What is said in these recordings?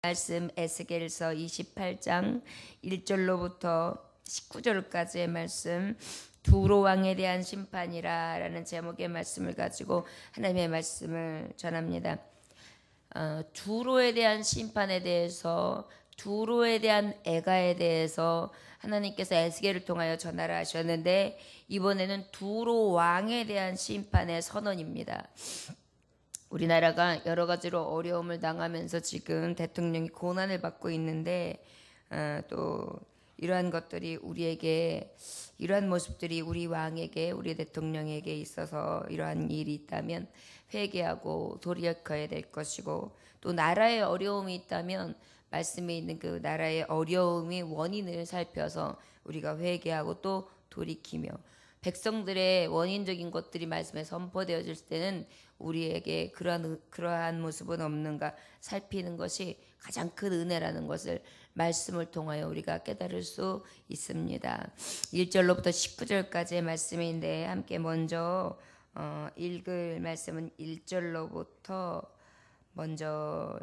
말씀 에스겔서 28장 1절로부터 19절까지의 말씀, 두로 왕에 대한 심판이라 라는 제목의 말씀을 가지고 하나님의 말씀을 전합니다. 두로에 대한 심판에 대해서, 두로에 대한 애가에 대해서 하나님께서 에스겔을 통하여 전하라 하셨는데, 이번에는 두로 왕에 대한 심판의 선언입니다. 우리나라가 여러 가지로 어려움을 당하면서 지금 대통령이 고난을 받고 있는데, 또 이러한 것들이 우리에게, 이러한 모습들이 우리 왕에게, 우리 대통령에게 있어서 이러한 일이 있다면 회개하고 돌이켜야 될 것이고, 또 나라에 어려움이 있다면 말씀에 있는 그 나라의 어려움의 원인을 살펴서 우리가 회개하고 또 돌이키며, 백성들의 원인적인 것들이 말씀에 선포되어질 때는 우리에게 그러한 모습은 없는가 살피는 것이 가장 큰 은혜라는 것을 말씀을 통하여 우리가 깨달을 수 있습니다. 1절로부터 19절까지의 말씀인데, 함께 먼저 읽을 말씀은 1절로부터 먼저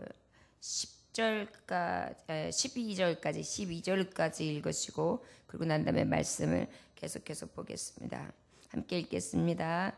12절까지 읽으시고, 그리고 난 다음에 말씀을 계속해서 보겠습니다. 함께 읽겠습니다.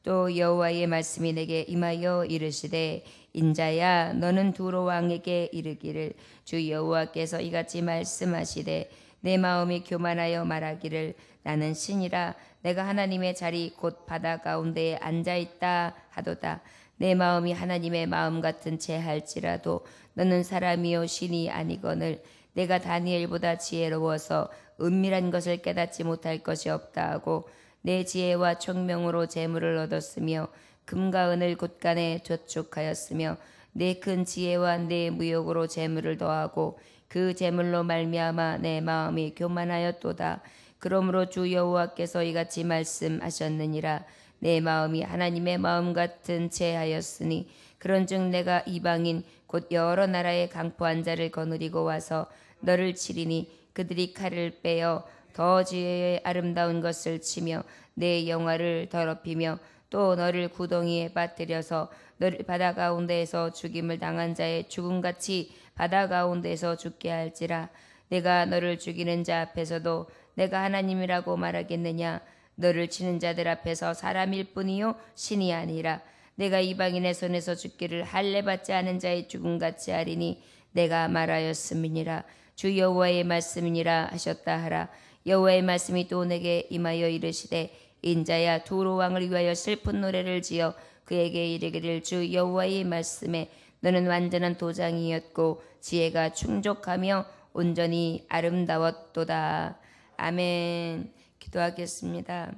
또 여호와의 말씀이 내게 임하여 이르시되, 인자야, 너는 두로 왕에게 이르기를, 주 여호와께서 이같이 말씀하시되, 내 마음이 교만하여 말하기를, 나는 신이라 내가 하나님의 자리 곧 바다 가운데에 앉아있다 하도다. 내 마음이 하나님의 마음 같은 채 할지라도 너는 사람이요 신이 아니거늘, 내가 다니엘보다 지혜로워서 은밀한 것을 깨닫지 못할 것이 없다 하고, 내 지혜와 총명으로 재물을 얻었으며 금과 은을 곳간에 저축하였으며, 내 큰 지혜와 내 무역으로 재물을 더하고 그 재물로 말미암아 내 마음이 교만하였도다. 그러므로 주 여호와께서 이같이 말씀하셨느니라. 내 마음이 하나님의 마음 같은 채 하였으니, 그런즉 내가 이방인 곧 여러 나라의 강포한 자를 거느리고 와서 너를 치리니, 그들이 칼을 빼어 더 지혜의 아름다운 것을 치며 내 영화를 더럽히며, 또 너를 구덩이에 빠뜨려서 너를 바다 가운데에서 죽임을 당한 자의 죽음같이 바다 가운데에서 죽게 할지라. 내가 너를 죽이는 자 앞에서도 내가 하나님이라고 말하겠느냐? 너를 치는 자들 앞에서 사람일 뿐이요 신이 아니라, 내가 이방인의 손에서 죽기를 할례받지 않은 자의 죽음같이 하리니 내가 말하였음이니라. 주 여호와의 말씀이니라 하셨다 하라. 여호와의 말씀이 또 내게 임하여 이르시되, 인자야, 두로 왕을 위하여 슬픈 노래를 지어 그에게 이르기를, 주 여호와의 말씀에 너는 완전한 도장이었고 지혜가 충족하며 온전히 아름다웠도다. 아멘. 기도하겠습니다.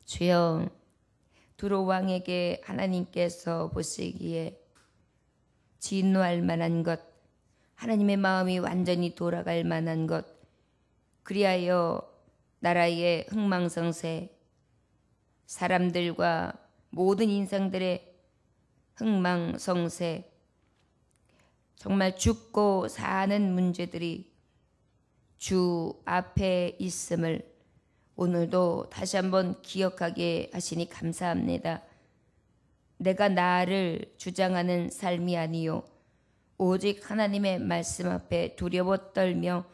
주여, 두로 왕에게 하나님께서 보시기에 진노할 만한 것, 하나님의 마음이 완전히 돌아갈 만한 것, 그리하여 나라의 흥망성쇠, 사람들과 모든 인생들의 흥망성쇠, 정말 죽고 사는 문제들이 주 앞에 있음을 오늘도 다시 한번 기억하게 하시니 감사합니다. 내가 나를 주장하는 삶이 아니요 오직 하나님의 말씀 앞에 두려워 떨며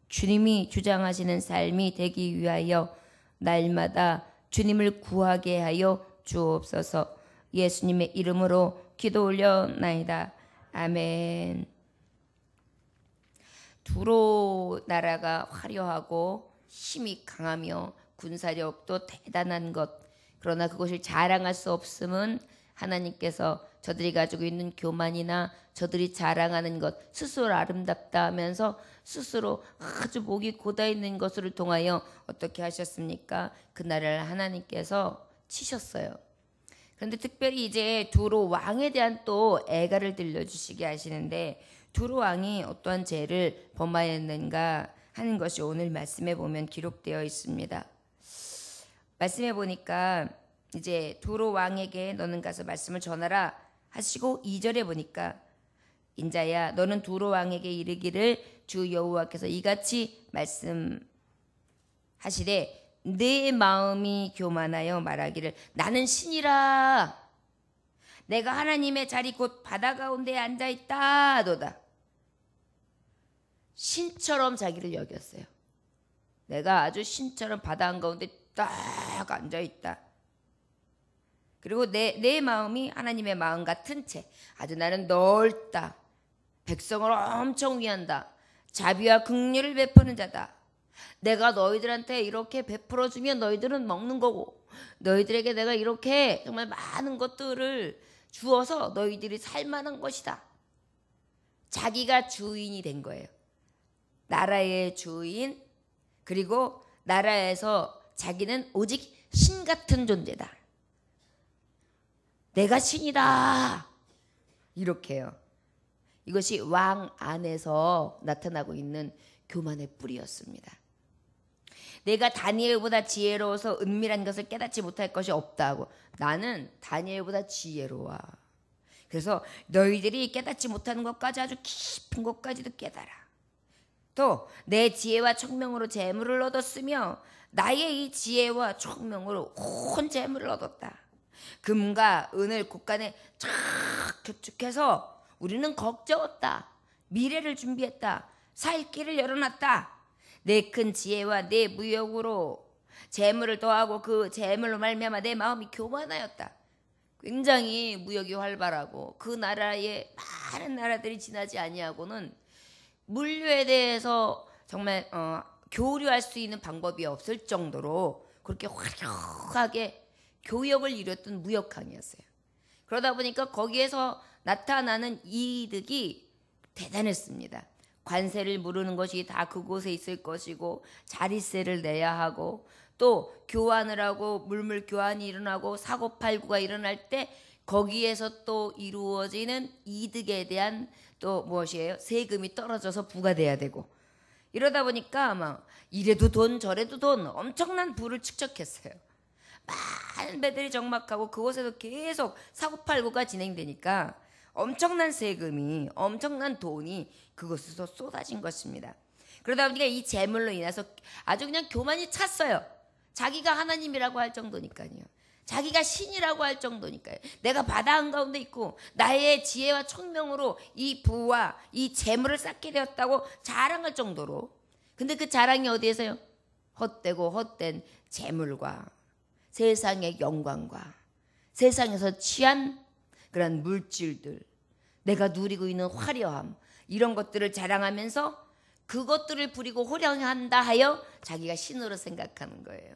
주님이 주장하시는 삶이 되기 위하여 날마다 주님을 구하게 하여 주옵소서. 예수님의 이름으로 기도 올려나이다. 아멘. 두로 나라가 화려하고 힘이 강하며 군사력도 대단한 것, 그러나 그것을 자랑할 수 없음은 하나님께서 저들이 가지고 있는 교만이나 저들이 자랑하는 것, 스스로 아름답다 하면서 스스로 아주 목이 고다 있는 것을 통하여 어떻게 하셨습니까? 그 나라를 하나님께서 치셨어요. 그런데 특별히 이제 두로 왕에 대한 또 애가를 들려주시게 하시는데, 두로 왕이 어떠한 죄를 범하였는가 하는 것이 오늘 말씀에 보면 기록되어 있습니다. 말씀해 보니까 이제 두로 왕에게 너는 가서 말씀을 전하라 하시고, 2절에 보니까, 인자야, 너는 두로 왕에게 이르기를, 주 여호와께서 이같이 말씀하시되, 내 마음이 교만하여 말하기를, 나는 신이라 내가 하나님의 자리 곧 바다 가운데에 앉아있다도다. 신처럼 자기를 여겼어요. 내가 아주 신처럼 바다 한가운데 딱 앉아있다. 그리고 내 마음이 하나님의 마음 같은 채 아주 나는 넓다. 백성을 엄청 위한다. 자비와 긍휼을 베푸는 자다. 내가 너희들한테 이렇게 베풀어주면 너희들은 먹는 거고, 너희들에게 내가 이렇게 정말 많은 것들을 주어서 너희들이 살만한 것이다. 자기가 주인이 된 거예요. 나라의 주인, 그리고 나라에서 자기는 오직 신 같은 존재다. 내가 신이다. 이렇게요. 이것이 왕 안에서 나타나고 있는 교만의 뿌리였습니다. 내가 다니엘보다 지혜로워서 은밀한 것을 깨닫지 못할 것이 없다고. 나는 다니엘보다 지혜로워. 그래서 너희들이 깨닫지 못하는 것까지 아주 깊은 것까지도 깨달아. 또 내 지혜와 총명으로 재물을 얻었으며 나의 이 지혜와 총명으로 온 재물을 얻었다. 금과 은을 곳간에 쫙 겹축해서 우리는 걱정했다. 미래를 준비했다. 살 길을 열어놨다. 내 큰 지혜와 내 무역으로 재물을 더하고 그 재물로 말미암아 내 마음이 교만하였다. 굉장히 무역이 활발하고 그 나라에 많은 나라들이 지나지 아니하고는 물류에 대해서 정말 교류할 수 있는 방법이 없을 정도로 그렇게 화려하게 교역을 이뤘던 무역항이었어요. 그러다 보니까 거기에서 나타나는 이득이 대단했습니다. 관세를 물으는 것이 다 그곳에 있을 것이고 자릿세를 내야 하고 또 교환을 하고 물물 교환이 일어나고 사고팔고가 일어날 때 거기에서 또 이루어지는 이득에 대한 또 무엇이에요? 세금이 떨어져서 부과돼야 되고 이러다 보니까 막 이래도 돈 저래도 돈 엄청난 부를 축적했어요. 많은 배들이 정막하고 그곳에서 계속 사고팔고가 진행되니까 엄청난 세금이 엄청난 돈이 그곳에서 쏟아진 것입니다. 그러다 보니까 이 재물로 인해서 아주 그냥 교만이 찼어요. 자기가 하나님이라고 할 정도니까요. 자기가 신이라고 할 정도니까요. 내가 바다 한가운데 있고 나의 지혜와 총명으로 이 부와 이 재물을 쌓게 되었다고 자랑할 정도로. 근데 그 자랑이 어디에서요? 헛되고 헛된 재물과 세상의 영광과 세상에서 취한 그런 물질들, 내가 누리고 있는 화려함, 이런 것들을 자랑하면서 그것들을 부리고 호령한다 하여 자기가 신으로 생각하는 거예요.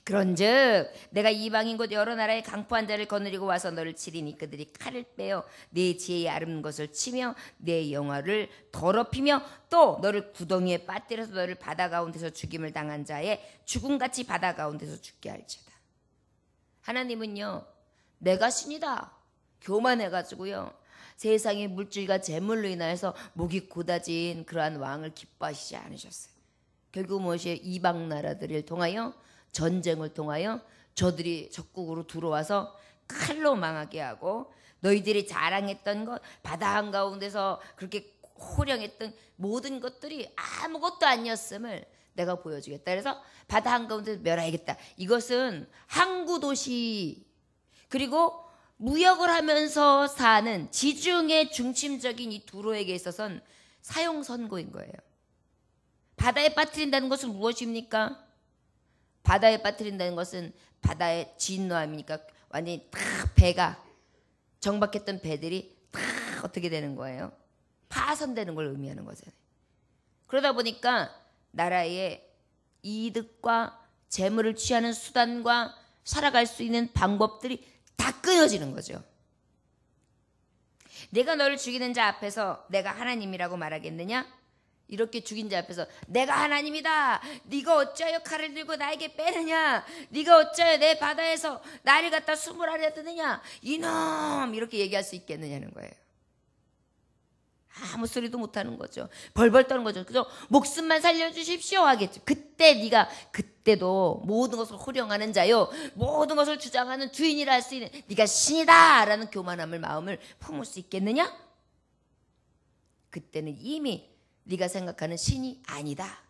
그런즉 내가 이방인 곧 여러 나라의 강포한 자를 거느리고 와서 너를 치리니 그들이 칼을 빼어 내 지혜의 아름다운 것을 치며 내 영화를 더럽히며 또 너를 구덩이에 빠뜨려서 너를 바다 가운데서 죽임을 당한 자의 죽음같이 바다 가운데서 죽게 할지어다. 하나님은요, 내가 신이다 교만해가지고요, 세상의 물질과 재물로 인하여서 목이 고다진 그러한 왕을 기뻐하시지 않으셨어요. 결국 무엇이에요? 이방 나라들을 통하여, 전쟁을 통하여 저들이 적국으로 들어와서 칼로 망하게 하고, 너희들이 자랑했던 것, 바다 한가운데서 그렇게 호령했던 모든 것들이 아무것도 아니었음을 내가 보여주겠다. 그래서 바다 한가운데서 멸하겠다. 이것은 항구 도시 그리고 무역을 하면서 사는 지중해 중심적인 이 두로에게 있어서는 사형 선고인 거예요. 바다에 빠뜨린다는 것은 무엇입니까? 바다에 빠뜨린다는 것은 바다의 진노함이니까 완전히 다 배가 정박했던 배들이 다 어떻게 되는 거예요? 파손되는 걸 의미하는 거잖아요. 그러다 보니까 나라의 이득과 재물을 취하는 수단과 살아갈 수 있는 방법들이 다 끊어지는 거죠. 내가 너를 죽이는 자 앞에서 내가 하나님이라고 말하겠느냐? 이렇게 죽인 자 앞에서 내가 하나님이다, 네가 어찌하여 칼을 들고 나에게 빼느냐, 네가 어찌하여 내 바다에서 나를 갖다 숨을 하려 드느냐, 이놈, 이렇게 얘기할 수 있겠느냐는 거예요. 아무 소리도 못하는 거죠. 벌벌 떠는 거죠. 그래서 목숨만 살려주십시오 하겠죠. 그때 네가 그때도 모든 것을 호령하는 자요, 모든 것을 주장하는 주인이라 할 수 있는 네가 신이다 라는 교만함을 마음을 품을 수 있겠느냐? 그때는 이미 네가 생각하는 신이 아니다.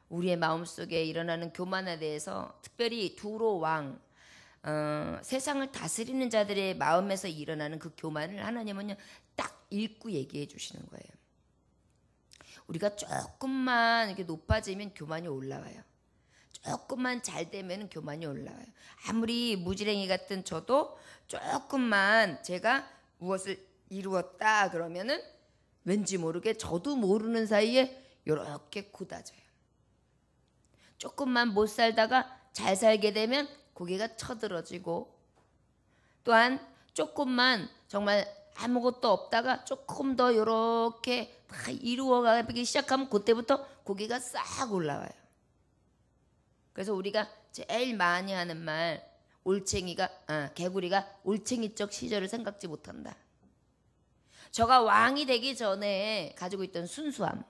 우리의 마음속에 일어나는 교만에 대해서 특별히 두로 왕, 세상을 다스리는 자들의 마음에서 일어나는 그 교만을 하나님은요 딱 읽고 얘기해 주시는 거예요. 우리가 조금만 이렇게 높아지면 교만이 올라와요. 조금만 잘 되면 교만이 올라와요. 아무리 무지랭이 같은 저도 조금만 제가 무엇을 이루었다 그러면은 왠지 모르게 저도 모르는 사이에 이렇게 굳어져요. 조금만 못 살다가 잘 살게 되면 고개가 쳐들어지고, 또한 조금만 정말 아무것도 없다가 조금 더 이렇게 다 이루어가기 시작하면 그때부터 고개가 싹 올라와요. 그래서 우리가 제일 많이 하는 말, 개구리가 올챙이적 시절을 생각지 못한다. 저가 왕이 되기 전에 가지고 있던 순수함,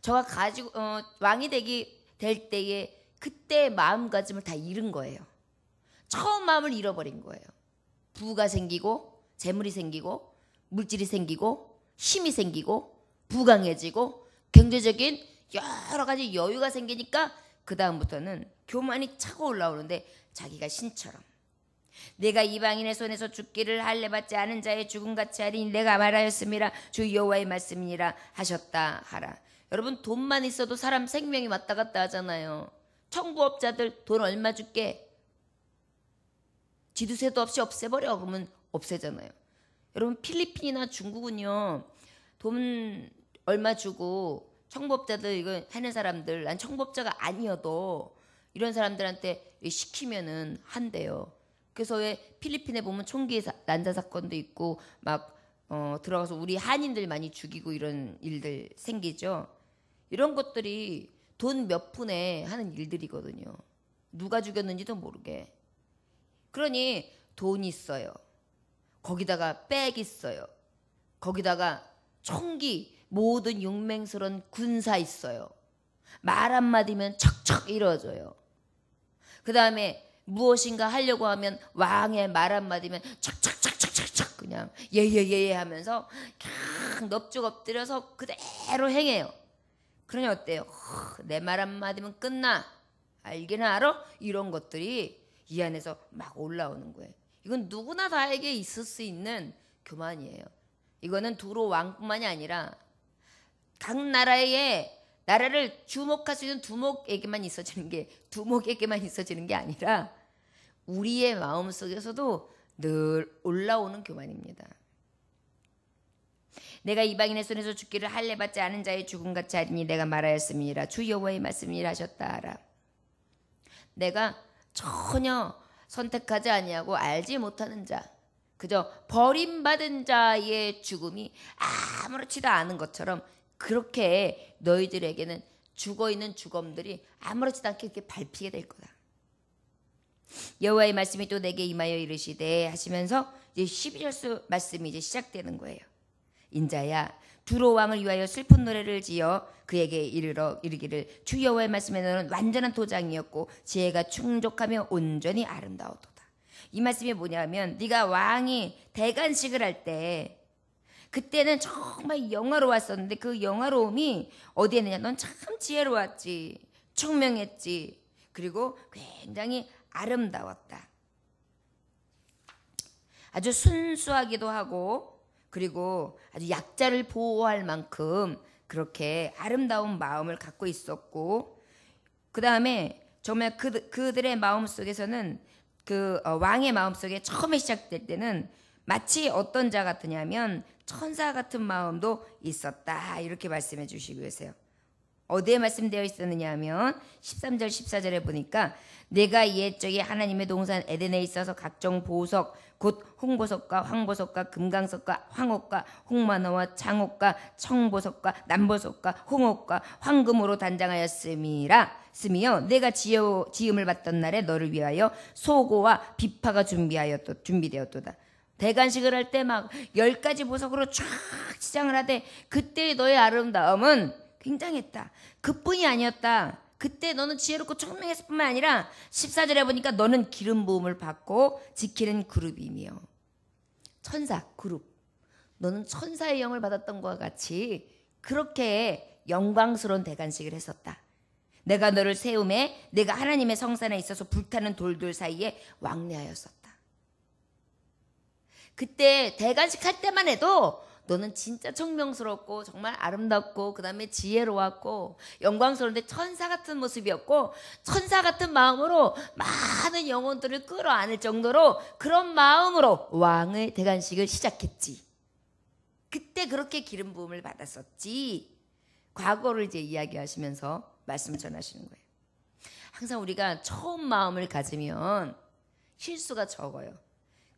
저가 가지고 왕이 될 때에 그때 마음가짐을 다 잃은 거예요. 처음 마음을 잃어버린 거예요. 부가 생기고 재물이 생기고 물질이 생기고 힘이 생기고 부강해지고 경제적인 여러 가지 여유가 생기니까 그 다음부터는 교만이 차고 올라오는데, 자기가 신처럼 내가 이방인의 손에서 죽기를 할례받지 않은 자의 죽음같이 하리니 내가 말하였음이라 주 여호와의 말씀이니라 하셨다 하라. 여러분, 돈만 있어도 사람 생명이 왔다 갔다 하잖아요. 청부업자들 돈 얼마 줄게? 지두세도 없이 없애버려 그러면 없애잖아요. 여러분, 필리핀이나 중국은요 돈 얼마 주고 청부업자들 이거 하는 사람들, 난 청부업자가 아니어도 이런 사람들한테 시키면은 한대요. 그래서 왜 필리핀에 보면 총기 난사 사건도 있고 막 들어가서 우리 한인들 많이 죽이고 이런 일들 생기죠. 이런 것들이 돈 몇 푼에 하는 일들이거든요. 누가 죽였는지도 모르게. 그러니 돈 있어요. 거기다가 백 있어요. 거기다가 총기, 모든 용맹스러운 군사 있어요. 말 한마디면 척척 이루어져요. 그 다음에 무엇인가 하려고 하면 왕의 말 한마디면 척척척척척척 그냥 예예예 하면서 그냥 넙죽 엎드려서 그대로 행해요. 그러니 어때요? 내 말 한마디면 끝나. 알기는 알아? 이런 것들이 이 안에서 막 올라오는 거예요. 이건 누구나 다에게 있을 수 있는 교만이에요. 이거는 두로 왕뿐만이 아니라 각 나라를 주목할 수 있는 두목에게만 있어지는 게 아니라 우리의 마음 속에서도 늘 올라오는 교만입니다. 내가 이방인의 손에서 죽기를 할례받지 않은 자의 죽음같이 하리니 내가 말하였음이니라 주 여호와의 말씀이라 하셨다 하라. 내가 전혀 선택하지 아니하고 알지 못하는 자, 그저 버림받은 자의 죽음이 아무렇지도 않은 것처럼 그렇게 너희들에게는 죽어있는 죽음들이 아무렇지도 않게 이렇게 밟히게 될 거다. 여호와의 말씀이 또 내게 임하여 이르시되 하시면서 이제 12절 말씀이 이제 시작되는 거예요. 인자야, 두로 왕을 위하여 슬픈 노래를 지어 그에게 이르기를 주 여호와의 말씀에 너는 완전한 도장이었고 지혜가 충족하며 온전히 아름다웠도다. 이 말씀이 뭐냐면, 네가 왕이 대관식을 할 때 그때는 정말 영화로웠었는데 그 영화로움이 어디에 있느냐? 넌 참 지혜로웠지, 총명했지, 그리고 굉장히 아름다웠다. 아주 순수하기도 하고, 그리고 아주 약자를 보호할 만큼 그렇게 아름다운 마음을 갖고 있었고, 그 다음에 정말 그들의 마음 속에서는 왕의 마음 속에 처음에 시작될 때는 마치 어떤 자 같으냐면 천사 같은 마음도 있었다, 이렇게 말씀해 주시고 계세요. 어디에 말씀되어 있었느냐 하면 13절 14절에 보니까 내가 옛적에 하나님의 동산 에덴에 있어서 각종 보석 곧 홍보석과 황보석과 금강석과 황옥과 홍마노와 장옥과 청보석과 남보석과 홍옥과 황금으로 단장하였음이라 쓰미요 내가 지음을 받던 날에 너를 위하여 소고와 비파가 준비되었도다. 대관식을 할 때 막 10가지 보석으로 쫙 치장을 하되 그때의 너의 아름다움은 굉장했다. 그뿐이 아니었다. 그때 너는 지혜롭고 청명했을 뿐만 아니라 14절에 보니까 너는 기름 부음을 받고 지키는 그룹이며 천사 그룹, 너는 천사의 영을 받았던 것과 같이 그렇게 영광스러운 대관식을 했었다. 내가 너를 세움에 내가 하나님의 성산에 있어서 불타는 돌들 사이에 왕래하였었다. 그때 대관식 할 때만 해도 너는 진짜 청명스럽고 정말 아름답고 그 다음에 지혜로웠고 영광스러운데 천사 같은 모습이었고 천사 같은 마음으로 많은 영혼들을 끌어안을 정도로 그런 마음으로 왕의 대관식을 시작했지. 그때 그렇게 기름 부음을 받았었지. 과거를 이제 이야기하시면서 말씀 전하시는 거예요. 항상 우리가 처음 마음을 가지면 실수가 적어요.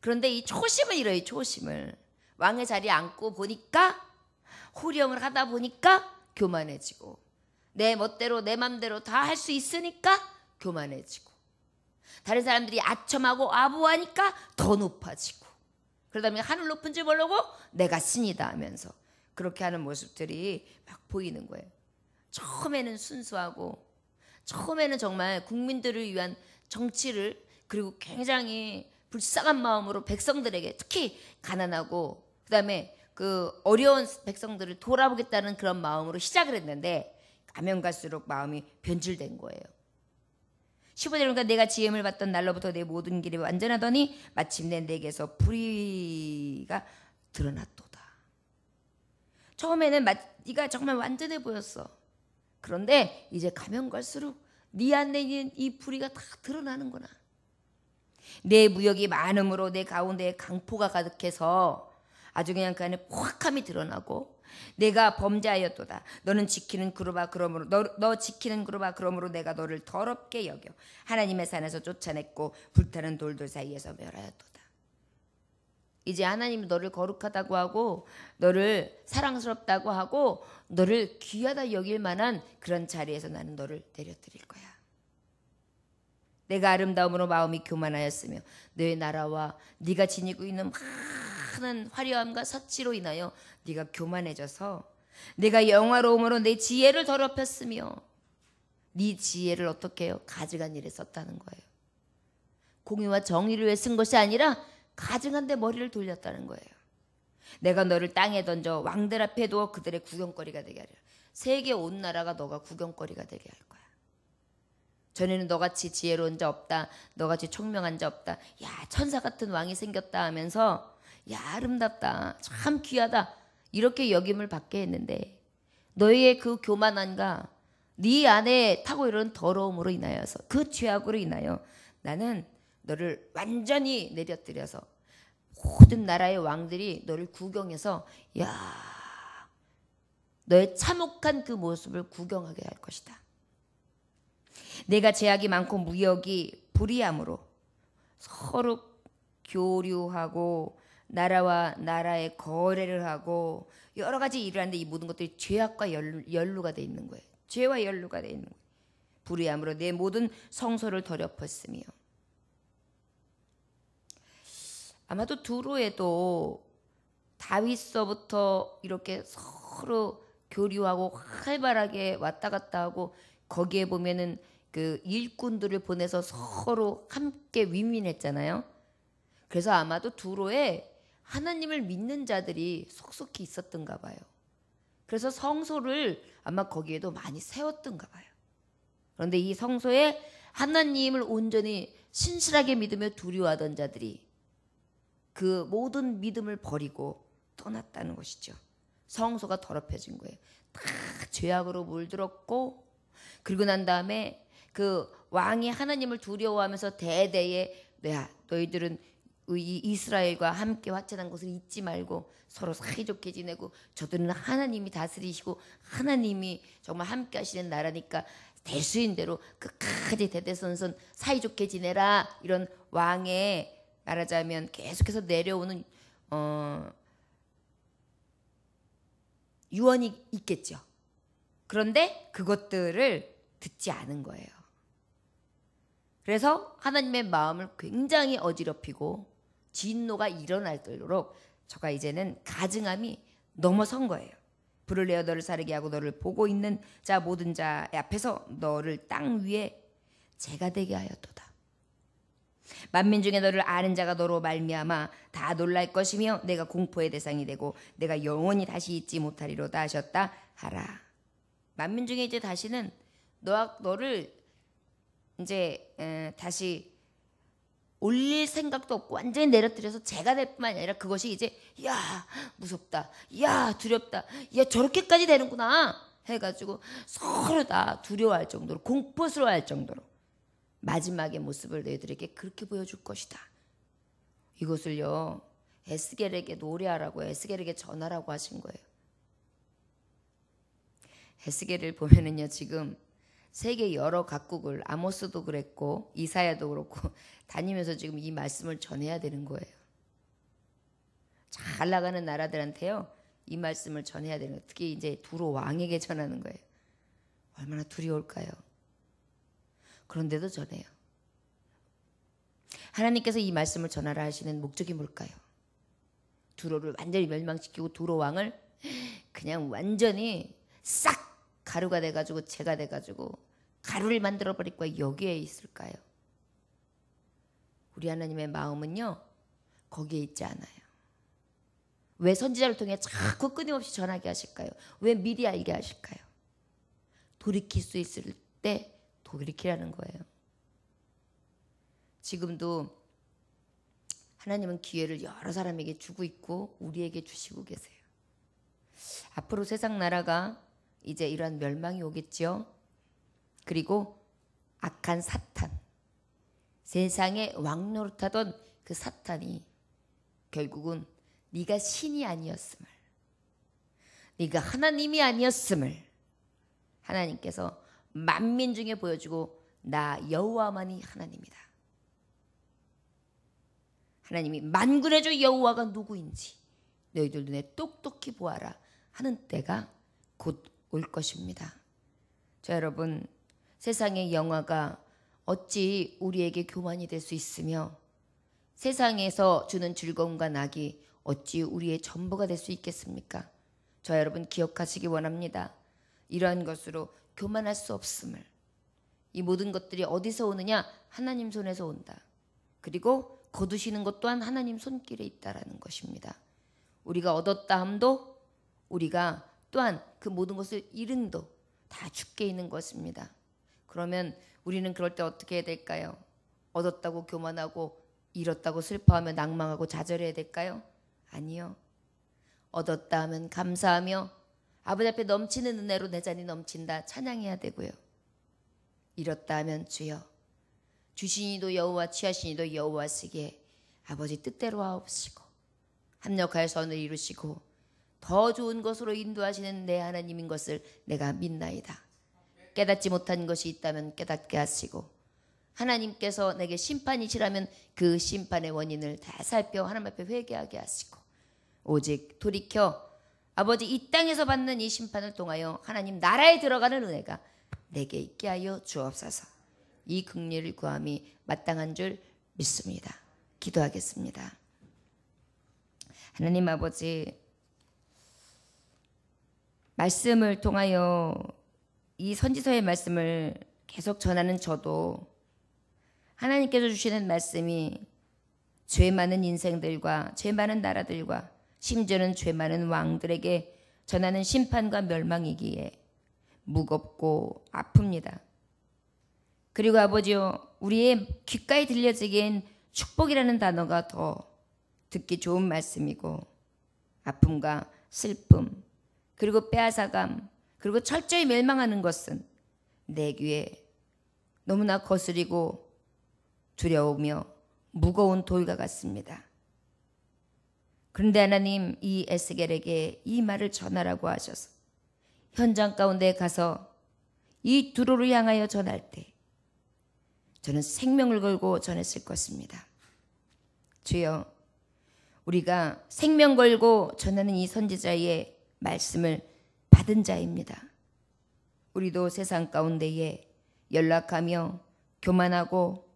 그런데 이 초심을 잃어요. 초심을. 왕의 자리에 앉고 보니까 호령을 하다 보니까 교만해지고 내 멋대로 내 맘대로 다 할 수 있으니까 교만해지고 다른 사람들이 아첨하고 아부하니까 더 높아지고 그러다 보니 하늘 높은 줄 모르고 내가 신이다 하면서 그렇게 하는 모습들이 막 보이는 거예요. 처음에는 순수하고 처음에는 정말 국민들을 위한 정치를 그리고 굉장히 불쌍한 마음으로 백성들에게 특히 가난하고 그다음에 그 어려운 백성들을 돌아보겠다는 그런 마음으로 시작을 했는데 가면 갈수록 마음이 변질된 거예요. 15절에 그러니까 내가 지음을 받던 날로부터 내 모든 길이 완전하더니 마침내 내게서 불의가 드러났도다. 처음에는 네가 정말 완전해 보였어. 그런데 이제 가면 갈수록 네 안에 있는 이 불의가 다 드러나는구나. 내 무역이 많음으로 내 가운데에 강포가 가득해서 아주 그냥 그 안에 포악함이 드러나고 내가 범죄하였도다. 너는 지키는 그루바 그러므로 너 지키는 그루바 그러므로 내가 너를 더럽게 여겨 하나님의 산에서 쫓아냈고 불타는 돌들 사이에서 멸하였도다. 이제 하나님이 너를 거룩하다고 하고 너를 사랑스럽다고 하고 너를 귀하다 여길 만한 그런 자리에서 나는 너를 내려드릴 거야. 내가 아름다움으로 마음이 교만하였으며 너의 나라와 네가 지니고 있는 많은 화려함과 사치로 인하여 네가 교만해져서 내가 영화로움으로 내 지혜를 더럽혔으며 네 지혜를 어떻게 해요? 가증한 일에 썼다는 거예요. 공의와 정의를 위해 쓴 것이 아니라 가증한 데 머리를 돌렸다는 거예요. 내가 너를 땅에 던져 왕들 앞에 두어 그들의 구경거리가 되게 하리라. 세계 온 나라가 너가 구경거리가 되게 할 거야. 전에는 너같이 지혜로운 자 없다. 너같이 총명한 자 없다. 야 천사 같은 왕이 생겼다 하면서 야 아름답다. 참 귀하다. 이렇게 여김을 받게 했는데 너희의 그 교만함과 네 안에 타고 이르는 더러움으로 인하여서 그 죄악으로 인하여 나는 너를 완전히 내려뜨려서 모든 나라의 왕들이 너를 구경해서 야 너의 참혹한 그 모습을 구경하게 할 것이다. 내가 제약이 많고 무역이 불의함으로 서로 교류하고 나라와 나라의 거래를 하고 여러 가지 일을 하는데 이 모든 것들이 죄악과 연루가 돼 있는 거예요. 죄와 연루가 돼 있는 거예요. 불의함으로 내 모든 성소를 더럽혔으며 아마도 두로에도 다윗서부터 이렇게 서로 교류하고 활발하게 왔다 갔다 하고 거기에 보면은 그 일꾼들을 보내서 서로 함께 윈윈했잖아요. 그래서 아마도 두로에 하나님을 믿는 자들이 속속히 있었던가 봐요. 그래서 성소를 아마 거기에도 많이 세웠던가 봐요. 그런데 이 성소에 하나님을 온전히 신실하게 믿으며 두려워하던 자들이 그 모든 믿음을 버리고 떠났다는 것이죠. 성소가 더럽혀진 거예요. 다 죄악으로 물들었고 그리고 난 다음에 그 왕이 하나님을 두려워하면서 대대에 너희들은 이 이스라엘과 함께 화친한 것을 잊지 말고 서로 사이좋게 지내고 저들은 하나님이 다스리시고 하나님이 정말 함께 하시는 나라니까 대수인 대로 끝까지 대대손손 사이좋게 지내라. 이런 왕의 말하자면 계속해서 내려오는 유언이 있겠죠. 그런데 그것들을 듣지 않은 거예요. 그래서 하나님의 마음을 굉장히 어지럽히고 진노가 일어날도록 저가 이제는 가증함이 넘어선 거예요. 불을 내어 너를 사르게 하고 너를 보고 있는 자 모든 자 앞에서 너를 땅 위에 재가 되게 하였도다. 만민 중에 너를 아는 자가 너로 말미암아 다 놀랄 것이며 내가 공포의 대상이 되고 내가 영원히 다시 잊지 못하리로다 하셨다 하라. 만민 중에 이제 다시는 너를 이제 다시 올릴 생각도 없고 완전히 내려뜨려서 죄가 될 뿐만 아니라 그것이 이제 야 무섭다, 야 두렵다, 야 저렇게까지 되는구나 해가지고 서로 다 두려워할 정도로, 공포스러워할 정도로 마지막의 모습을 너희들에게 그렇게 보여줄 것이다. 이것을요 에스겔에게 노래하라고, 에스겔에게 전하라고 하신 거예요. 에스겔을 보면은요 지금 세계 여러 각국을, 아모스도 그랬고 이사야도 그렇고 다니면서 지금 이 말씀을 전해야 되는 거예요. 잘 나가는 나라들한테요 이 말씀을 전해야 되는 거예요. 특히 이제 두로 왕에게 전하는 거예요. 얼마나 두려울까요? 그런데도 전해요. 하나님께서 이 말씀을 전하라 하시는 목적이 뭘까요? 두로를 완전히 멸망시키고 두로 왕을 그냥 완전히 싹 가루가 돼가지고 재가 돼가지고 가루를 만들어버릴 거야. 여기에 있을까요? 우리 하나님의 마음은요 거기에 있지 않아요. 왜 선지자를 통해 자꾸 끊임없이 전하게 하실까요? 왜 미리 알게 하실까요? 돌이킬 수 있을 때 돌이키라는 거예요. 지금도 하나님은 기회를 여러 사람에게 주고 있고 우리에게 주시고 계세요. 앞으로 세상 나라가 이제 이러한 멸망이 오겠죠. 그리고 악한 사탄, 세상에 왕노릇하던 그 사탄이 결국은 네가 신이 아니었음을, 네가 하나님이 아니었음을 하나님께서 만민 중에 보여주고 나 여호와만이 하나님이다. 하나님이 만군의 주 여호와가 누구인지 너희들 눈에 똑똑히 보아라 하는 때가 곧 올 것입니다. 자, 여러분, 세상의 영화가 어찌 우리에게 교만이 될 수 있으며 세상에서 주는 즐거움과 낙이 어찌 우리의 전부가 될 수 있겠습니까? 저 여러분 기억하시기 원합니다. 이러한 것으로 교만할 수 없음을. 이 모든 것들이 어디서 오느냐? 하나님 손에서 온다. 그리고 거두시는 것 또한 하나님 손길에 있다라는 것입니다. 우리가 얻었다 함도 우리가 또한 그 모든 것을 잃은도 다 주께 있는 것입니다. 그러면 우리는 그럴 때 어떻게 해야 될까요? 얻었다고 교만하고 잃었다고 슬퍼하며 낭망하고 좌절해야 될까요? 아니요. 얻었다 하면 감사하며 아버지 앞에 넘치는 은혜로 내 잔이 넘친다 찬양해야 되고요. 잃었다 하면 주여 주시니도 여호와 취하시니도 여호와시기에 아버지 뜻대로 하옵시고 합력하여 선을 이루시고 더 좋은 것으로 인도하시는 내 하나님인 것을 내가 믿나이다. 깨닫지 못한 것이 있다면 깨닫게 하시고 하나님께서 내게 심판이시라면 그 심판의 원인을 다 살펴 하나님 앞에 회개하게 하시고 오직 돌이켜 아버지 이 땅에서 받는 이 심판을 통하여 하나님 나라에 들어가는 은혜가 내게 있게 하여 주옵소서. 이 긍휼을 구함이 마땅한 줄 믿습니다. 기도하겠습니다. 하나님 아버지, 말씀을 통하여 이 선지서의 말씀을 계속 전하는 저도 하나님께서 주시는 말씀이 죄 많은 인생들과 죄 많은 나라들과 심지어는 죄 많은 왕들에게 전하는 심판과 멸망이기에 무겁고 아픕니다. 그리고 아버지요, 우리의 귓가에 들려지기엔 축복이라는 단어가 더 듣기 좋은 말씀이고 아픔과 슬픔 그리고 빼앗아감 그리고 철저히 멸망하는 것은 내 귀에 너무나 거스리고 두려우며 무거운 돌과 같습니다. 그런데 하나님 이 에스겔에게 이 말을 전하라고 하셔서 현장 가운데 가서 이 두로를 향하여 전할 때 저는 생명을 걸고 전했을 것입니다. 주여, 우리가 생명 걸고 전하는 이 선지자의 말씀을 받은 자입니다. 우리도 세상 가운데에 연락하며 교만하고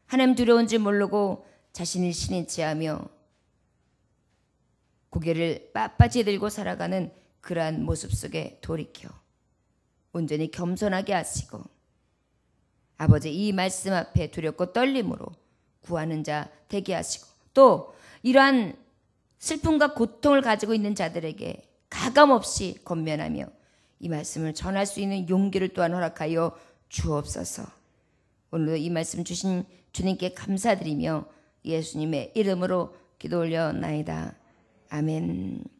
하나님 두려운지 모르고 자신을 신인 체하며 고개를 빳빳이 들고 살아가는 그러한 모습 속에 돌이켜 온전히 겸손하게 하시고 아버지 이 말씀 앞에 두렵고 떨림으로 구하는 자 되게 하시고 또 이러한 슬픔과 고통을 가지고 있는 자들에게 가감없이 권면하며 이 말씀을 전할 수 있는 용기를 또한 허락하여 주옵소서. 오늘도 이 말씀 주신 주님께 감사드리며 예수님의 이름으로 기도 올려나이다. 아멘.